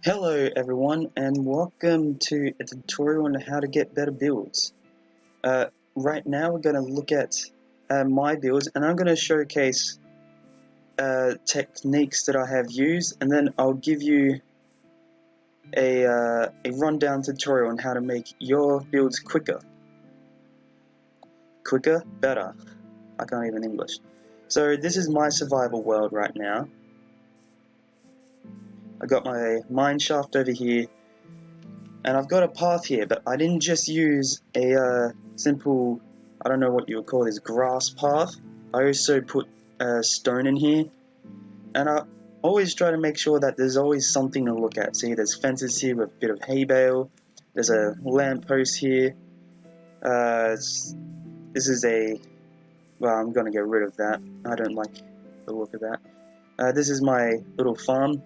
Hello everyone and welcome to a tutorial on how to get better builds. Right now we're going to look at my builds and I'm going to showcase techniques that I have used, and then I'll give you a rundown tutorial on how to make your builds quicker. Quicker, better. I can't even English. So this is my survival world right now. I got my mine shaft over here. And I've got a path here, but I didn't just use a simple, I don't know what you would call this, grass path. I also put stone in here. And I always try to make sure that there's always something to look at. See, there's fences here with a bit of hay bale. There's a lamp post here. This is a, well, I'm going to get rid of that. I don't like the look of that. This is my little farm.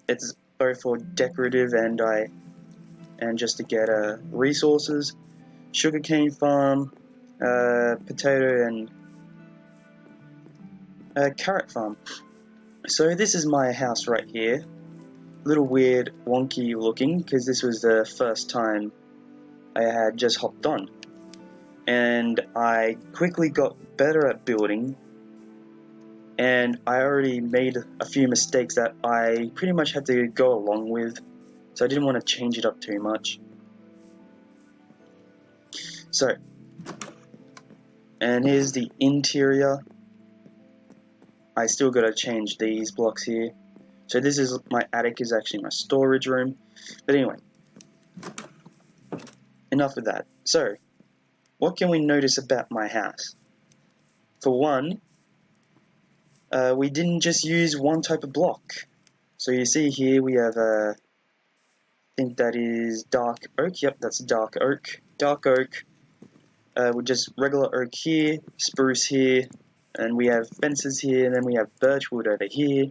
It's both for decorative and just to get resources. Sugarcane farm, potato and carrot farm. So this is my house right here. Little weird, wonky looking, because this was the first time I had just hopped on. And I quickly got better at building, and I already made a few mistakes that I pretty much had to go along with, so I didn't want to change it up too much. So, and here's the interior. I still gotta change these blocks here. So this is, my attic is actually my storage room. But anyway, enough of that. So, what can we notice about my house? For one, we didn't just use one type of block. So you see here we have I think that is dark oak. Yep, that's dark oak. Dark oak. With just regular oak here, spruce here, and we have fences here, and then we have birchwood over here,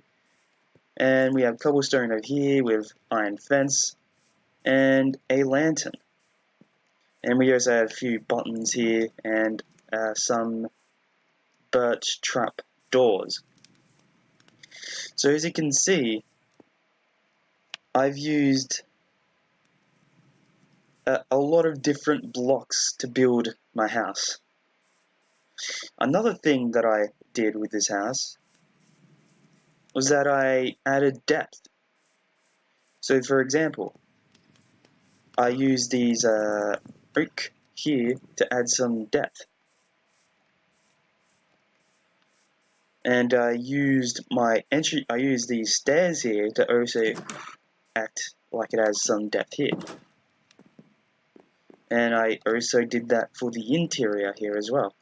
and we have cobblestone over here with iron fence, and a lantern. And we also have a few buttons here, and some birch trap doors. So as you can see, I've used a lot of different blocks to build my house. Another thing that I did with this house was that I added depth. So for example, I used these oak here to add some depth. And I used these stairs here to also act like it has some depth here. And I also did that for the interior here as well.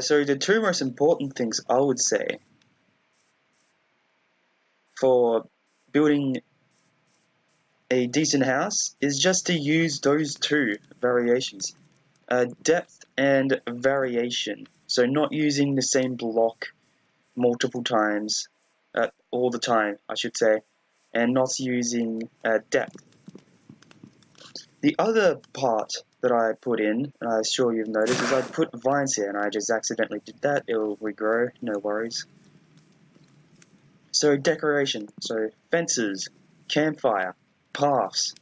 So the two most important things I would say for building a decent house is just to use those two variations. Depth and variation. So not using the same block multiple times, all the time, I should say, and not using depth. The other part that I put in, and I'm sure you've noticed, is I put vines here, and I just accidentally did that. It'll regrow, no worries. So decoration, so fences, campfire, paths,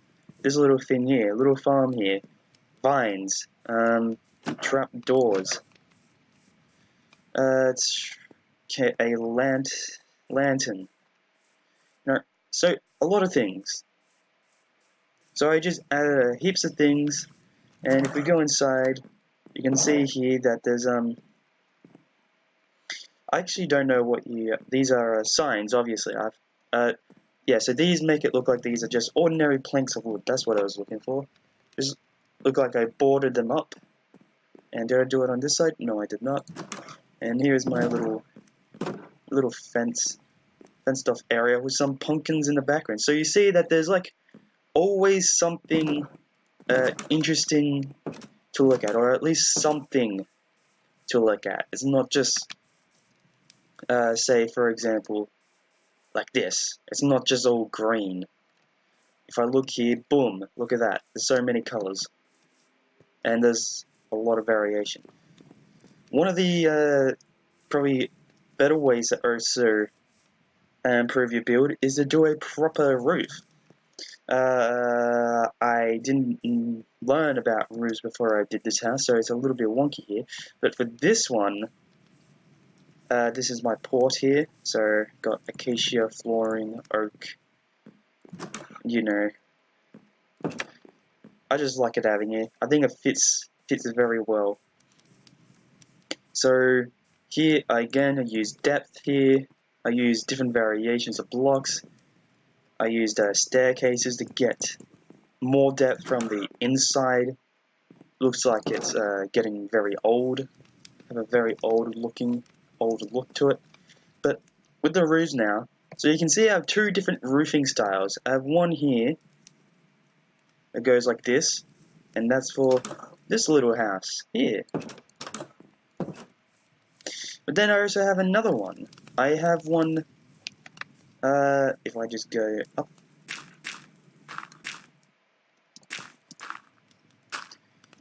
this little thing here, little farm here, vines, trap doors, it's a lantern. So a lot of things. So I just added heaps of things, and if we go inside, you can see here that there's I actually don't know what these are signs. Obviously, yeah. So these make it look like these are just ordinary planks of wood. That's what I was looking for. Just look like I boarded them up. And did I do it on this side? No, I did not. And here's my little fenced off area with some pumpkins in the background. So you see that there's like always something interesting to look at, or at least something to look at. It's not just, say for example, like this. It's not just all green. If I look here, boom, look at that. There's so many colors. And there's a lot of variation. One of the probably better ways to also improve your build is to do a proper roof. I didn't learn about roofs before I did this house, so it's a little bit wonky here. But for this one, this is my port here, so got acacia, flooring, oak, you know. I just like it having it. I think it fits very well. So here again, I use depth here. I use different variations of blocks. I used staircases to get more depth from the inside. Looks like it's getting very old. Have a very old look to it. But with the roofs now, so you can see I have two different roofing styles. I have one here that goes like this, and that's for this little house here. But then I also have another one. I have one, if I just go up.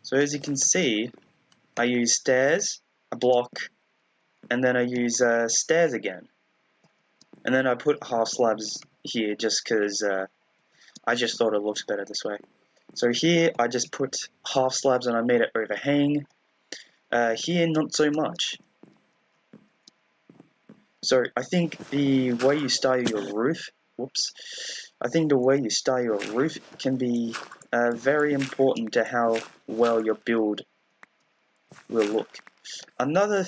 So as you can see, I use stairs, a block, and then I use stairs again. And then I put half slabs here just because I just thought it looks better this way. So here I just put half slabs and I made it overhang. Here not so much. So I think the way you style your roof, I think the way you style your roof can be very important to how well your build will look. Another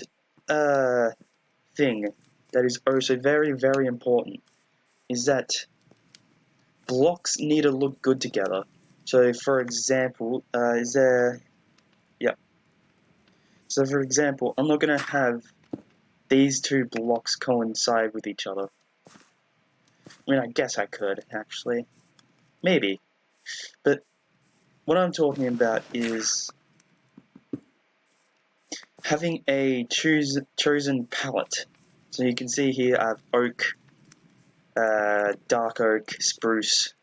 thing that is also very, very important is that blocks need to look good together. So for example, So for example, I'm not going to have these two blocks coincide with each other. I mean, I guess I could, actually. Maybe. But what I'm talking about is having a chosen palette. So you can see here I have oak, dark oak, spruce,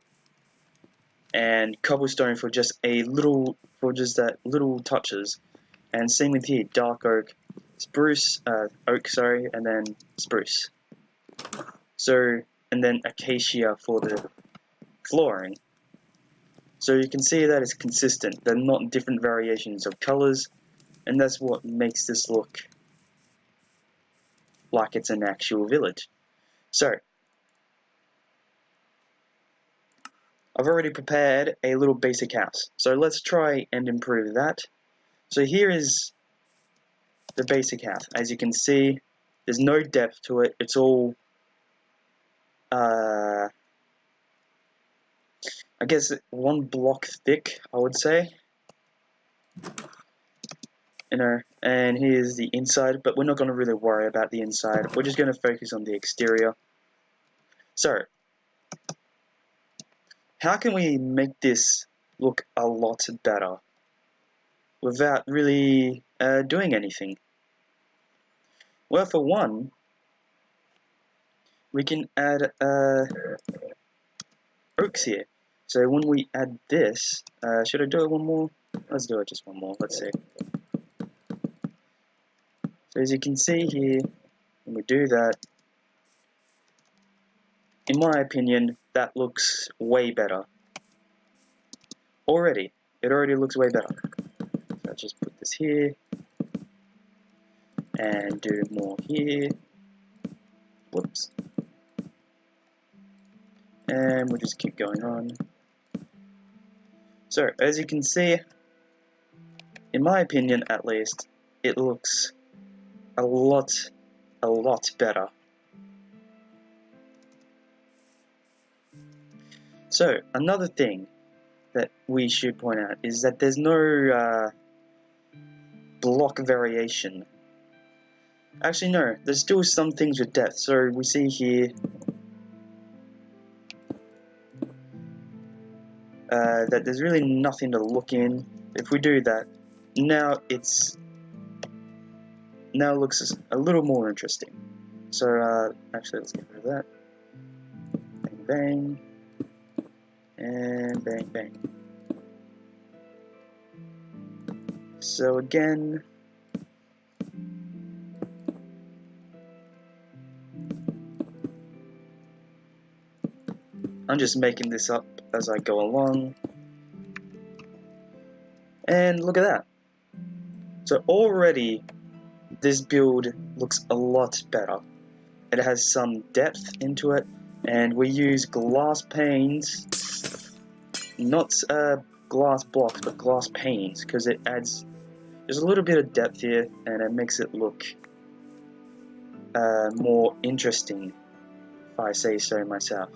and cobblestone for just that little touches. And same with here, dark oak, oak, and then spruce. So, and then acacia for the flooring. So you can see that it's consistent. They're not different variations of colors, and that's what makes this look like it's an actual village. So, I've already prepared a little basic house. So let's try and improve that. So here is the basic house. As you can see, there's no depth to it. It's all, I guess, one block thick, I would say. You know, and here's the inside, but we're not going to really worry about the inside. We're just going to focus on the exterior. So, how can we make this look a lot better without really doing anything? Well, for one, we can add oaks here. So when we add this, should I do it one more? Let's do it just one more. Let's see. So as you can see here, when we do that, in my opinion, that looks way better. It already looks way better. So I'll just put this here, and do more here. Whoops. And we'll just keep going on. So, as you can see, in my opinion at least, it looks a lot better. So, another thing that we should point out is that there's no block variation. Actually, no, there's still some things with depth. So, we see here that there's really nothing to look in. If we do that, now it looks a little more interesting. So, actually, let's get rid of that. Bang, bang. And bang, bang. So again, I'm just making this up as I go along. And look at that. So already this build looks a lot better. It has some depth into it, and we use glass panes, not glass blocks, but glass panes, because it adds just a little bit of depth here, and it makes it look more interesting, if I say so myself.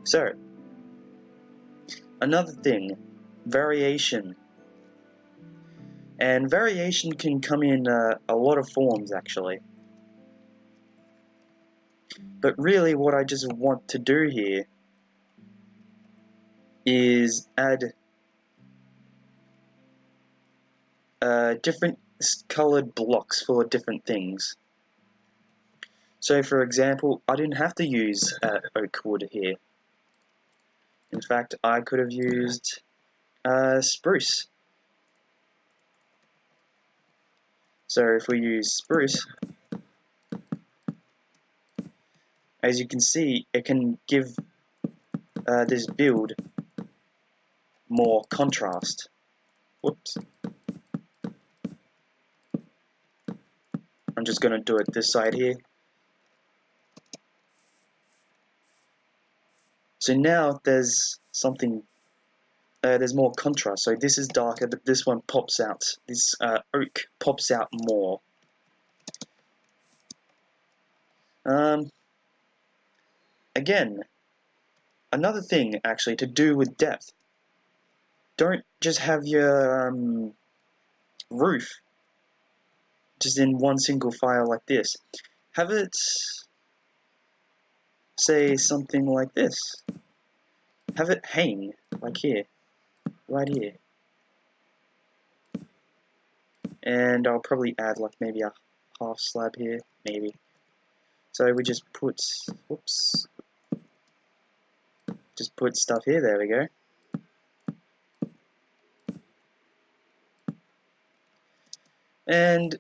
So, another thing, variation. And variation can come in a lot of forms, actually. But really, what I just want to do here is add different colored blocks for different things. So, for example, I didn't have to use oak wood here. In fact, I could have used spruce. So if we use spruce, as you can see, it can give this build more contrast. Whoops. I'm just going to do it this side here. So now there's something, there's more contrast. So this is darker, but this one pops out. This oak pops out more. Again, another thing actually to do with depth. Don't just have your roof just in one single file like this. Have it say something like this. Have it hang like here, right here. And I'll probably add like maybe a half slab here, maybe. So we just put, whoops, just put stuff here, there we go. And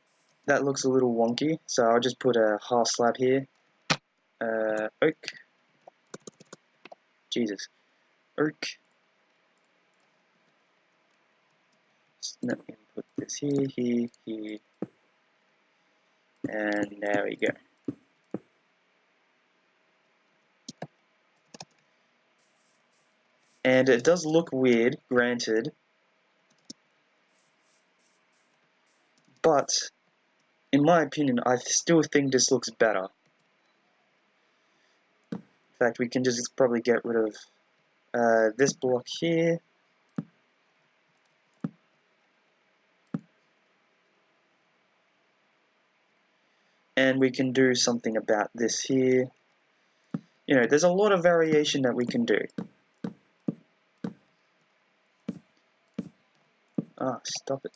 that looks a little wonky, so I'll just put a half slab here. Oak. Jesus. Oak. Let me put this here, here, here. And there we go. And it does look weird, granted. But, in my opinion, I still think this looks better. In fact, we can just probably get rid of this block here. And we can do something about this here. You know, there's a lot of variation that we can do. Ah, stop it.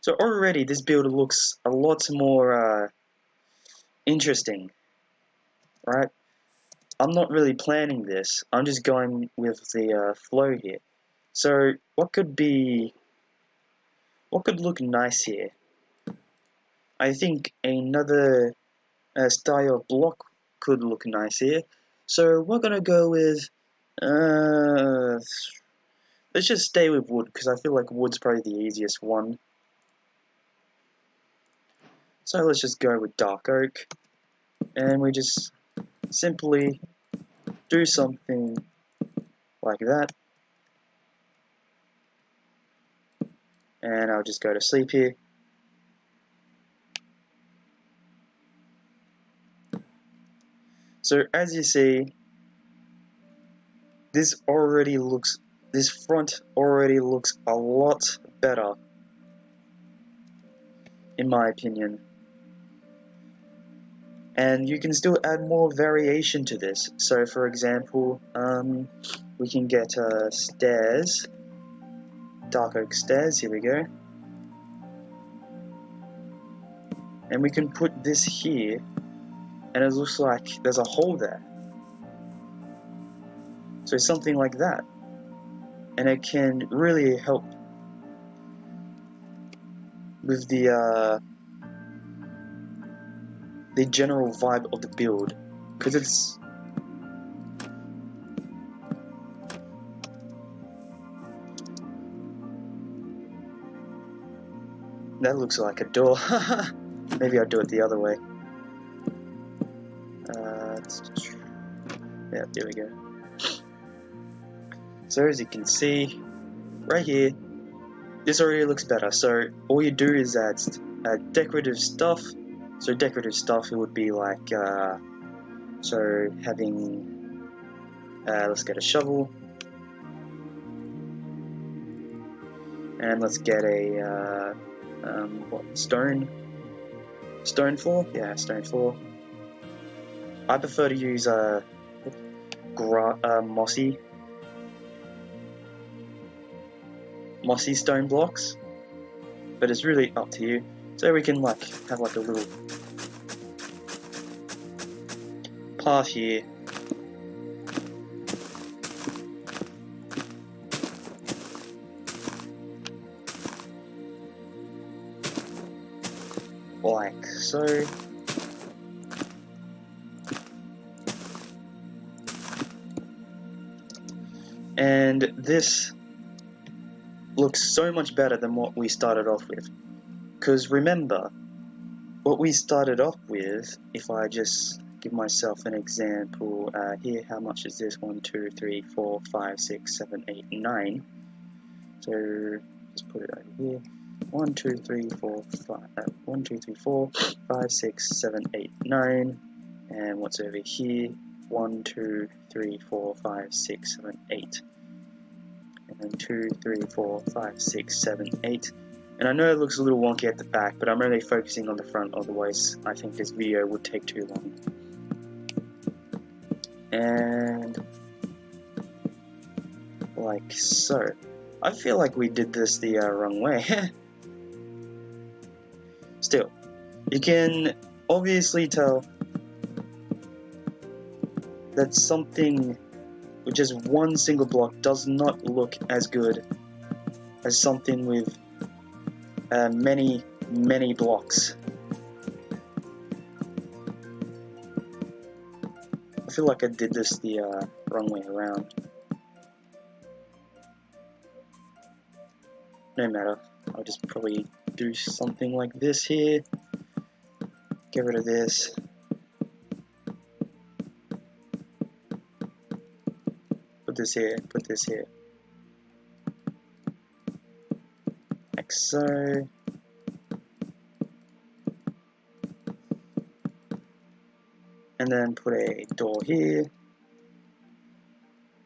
So already this build looks a lot more interesting, right? I'm not really planning this. I'm just going with the flow here. So what could look nice here? I think another style of block could look nice here. So we're gonna go with let's just stay with wood, because I feel like wood's probably the easiest one. So let's just go with dark oak, and we just simply do something like that. And I'll just go to sleep here. So as you see, this front already looks a lot better, in my opinion. And you can still add more variation to this. So for example, we can get stairs, dark oak stairs, here we go. And we can put this here, and it looks like there's a hole there. So something like that. And it can really help with the general vibe of the build, because it's that looks like a door. Maybe I'll do it the other way. Yeah, there we go. So as you can see, right here, this already looks better. So all you do is add decorative stuff. So decorative stuff, it would be like, so having, let's get a shovel. And let's get a, what, stone floor? Yeah, stone floor. I prefer to use, mossy stone blocks, but it's really up to you. So we can like have like a little path here. Like so. And this looks so much better than what we started off with. Because remember, what we started off with, if I just give myself an example here, how much is this? 1, 2, 3, 4, 5, 6, 7, 8, 9. So just put it over here. 1, 2, 3, 4, 5, 1, 2, 3, 4, 5, 6, 7, 8, 9. And what's over here? 1, 2, 3, 4, 5, 6, 7, 8. And then 2, 3, 4, 5, 6, 7, 8. And I know it looks a little wonky at the back, but I'm really focusing on the front, otherwise I think this video would take too long. And like so. I feel like we did this the wrong way. Still, you can obviously tell that something with just one single block does not look as good as something with many blocks. I feel like I did this the wrong way around. No matter, I'll just probably do something like this here. Get rid of this. Put this here, put this here. Like so. And then put a door here.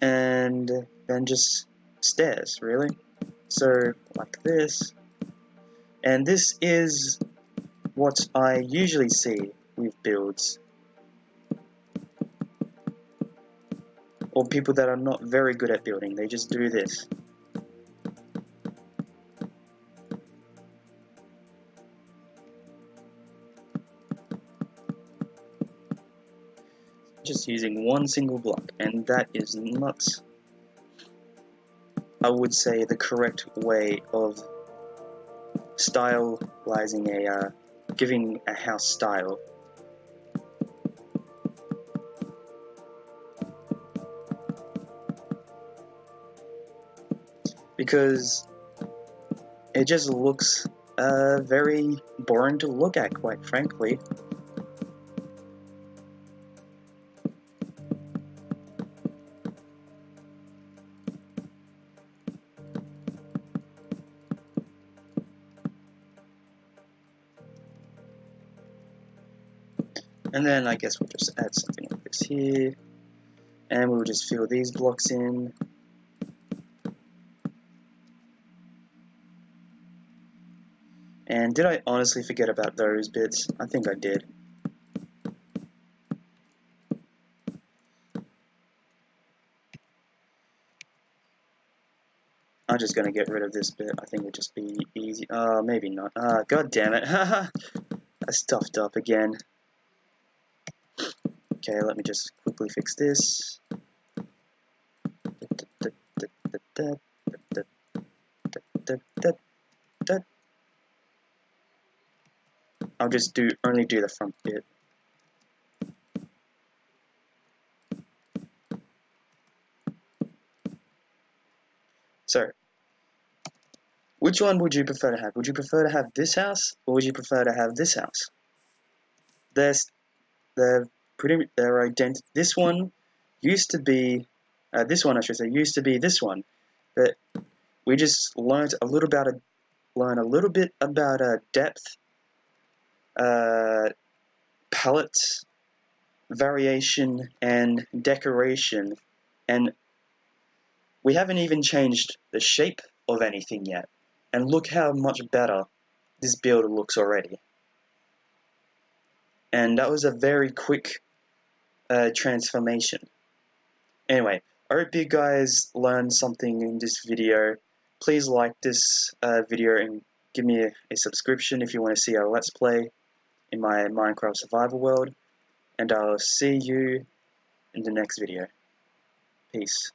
And then just stairs, really. So, like this. And this is what I usually see with builds. Or people that are not very good at building, they just do this. Just using one single block, and that is not, I would say, the correct way of stylizing giving a house style. Because it just looks very boring to look at, quite frankly. And then I guess we'll just add something like this here. And we'll just fill these blocks in. And did I honestly forget about those bits? I think I did. I'm just gonna get rid of this bit. I think it'll just be easy. Maybe not. God damn it. I stuffed up again. Okay, let me just quickly fix this. I'll just only do the front bit. So, which one would you prefer to have? Would you prefer to have this house, or would you prefer to have this house? They're identical. This one used to be, this one I should say, used to be this one, but we just learn a little bit about depth, palette, variation, and decoration, and we haven't even changed the shape of anything yet. And look how much better this build looks already. And that was a very quick transformation. Anyway, I hope you guys learned something in this video. Please like this video and give me a subscription if you want to see a Let's Play in my Minecraft survival world. And I'll see you in the next video. Peace.